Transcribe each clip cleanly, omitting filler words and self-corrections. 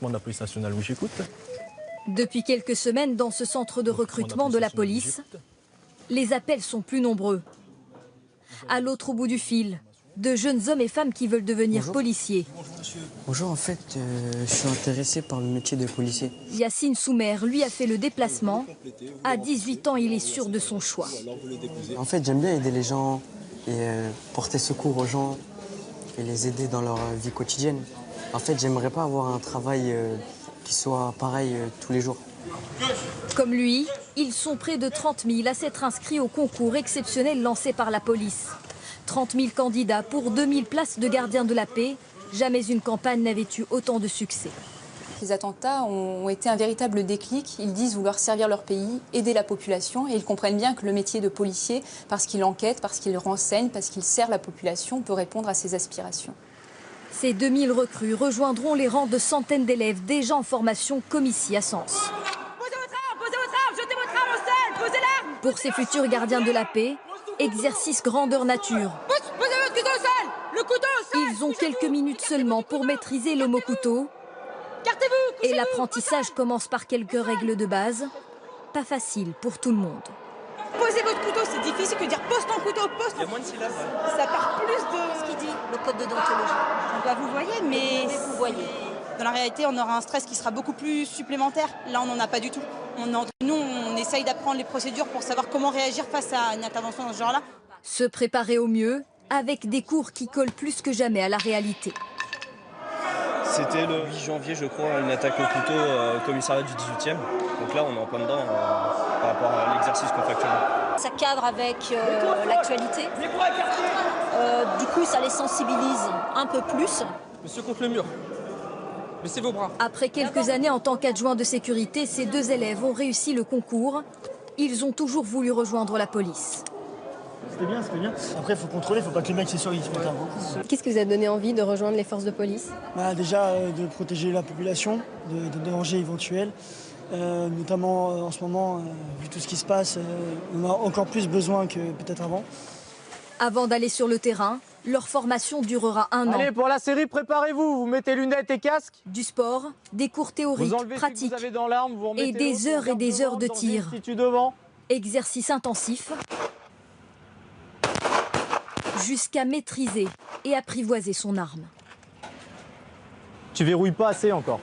recrutement de la police nationale, oui, j'écoute. Depuis quelques semaines, dans ce centre de recrutement de la police, les appels sont plus nombreux. À l'autre bout du fil, de jeunes hommes et femmes qui veulent devenir policiers. Bonjour, en fait, je suis intéressé par le métier de policier. Yacine Soumer, lui, a fait le déplacement. À 18 ans, il est sûr de son choix. En fait, j'aime bien aider les gens et porter secours aux gens et les aider dans leur vie quotidienne. En fait, j'aimerais pas avoir un travail qui soit pareil tous les jours. Comme lui, ils sont près de 30 000 à s'être inscrits au concours exceptionnel lancé par la police. 30 000 candidats pour 2000 places de gardiens de la paix. Jamais une campagne n'avait eu autant de succès. Les attentats ont été un véritable déclic. Ils disent vouloir servir leur pays, aider la population. Et ils comprennent bien que le métier de policier, parce qu'il enquête, parce qu'il renseigne, parce qu'il sert la population, peut répondre à ses aspirations. Ces 2000 recrues rejoindront les rangs de centaines d'élèves déjà en formation comme ici à Sens. Posez votre arme, jetez votre arme au sol, posez l'arme. Pour ces futurs gardiens de la paix, exercice grandeur nature. Posez votre couteau au sol, le couteau au sol. Ils ont quelques minutes seulement pour maîtriser l'homme au couteau. Cartez-vous. Et l'apprentissage commence par quelques règles de base. Pas facile pour tout le monde. Posez votre couteau, c'est difficile que dire pose ton couteau, pose ton... Il y a moins de syllabes. Ça part plus de... Ce qu'il dit, le code de déontologie. Bah, vous voyez, mais... Vous voyez. Dans la réalité, on aura un stress qui sera beaucoup plus supplémentaire. Là, on n'en a pas du tout. Nous, on essaye d'apprendre les procédures pour savoir comment réagir face à une intervention dans ce genre-là. Se préparer au mieux avec des cours qui collent plus que jamais à la réalité. C'était le 8 janvier, je crois, une attaque au couteau au commissariat du 18e. Donc là, on est en plein dedans par rapport à l'exercice qu'on fait actuellement. Ça cadre avec l'actualité. Du coup, ça les sensibilise un peu plus. Monsieur contre le mur. Baissez vos bras. Après quelques années en tant qu'adjoint de sécurité, ces deux élèves ont réussi le concours. Ils ont toujours voulu rejoindre la police. C'était bien, c'était bien. Après, il faut contrôler, il ne faut pas que les mecs se mettent un coup. Qu'est-ce qui vous a donné envie de rejoindre les forces de police? Déjà, de protéger la population de dangers éventuels. Notamment en ce moment, vu tout ce qui se passe, on a encore plus besoin que peut-être avant. Avant d'aller sur le terrain, leur formation durera 1 an. Allez, pour la série, préparez-vous. Vous mettez lunettes et casque. Du sport, des cours théoriques, pratiques et des heures de tir. Exercice intensif jusqu'à maîtriser et apprivoiser son arme. Tu verrouilles pas assez encore.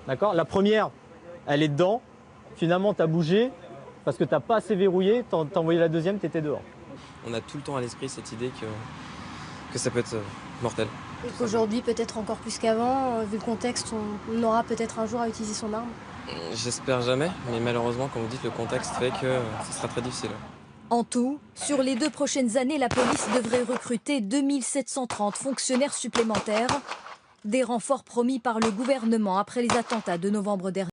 D'accord? La première, elle est dedans. Finalement, tu as bougé parce que tu n'as pas assez verrouillé. T'as envoyé la deuxième, tu étais dehors. On a tout le temps à l'esprit cette idée que ça peut être mortel. Et qu'aujourd'hui, peut-être encore plus qu'avant, vu le contexte, on aura peut-être un jour à utiliser son arme. J'espère jamais, mais malheureusement, comme vous dites, le contexte fait que ce sera très difficile. En tout, sur les 2 prochaines années, la police devrait recruter 2730 fonctionnaires supplémentaires. Des renforts promis par le gouvernement après les attentats de novembre dernier.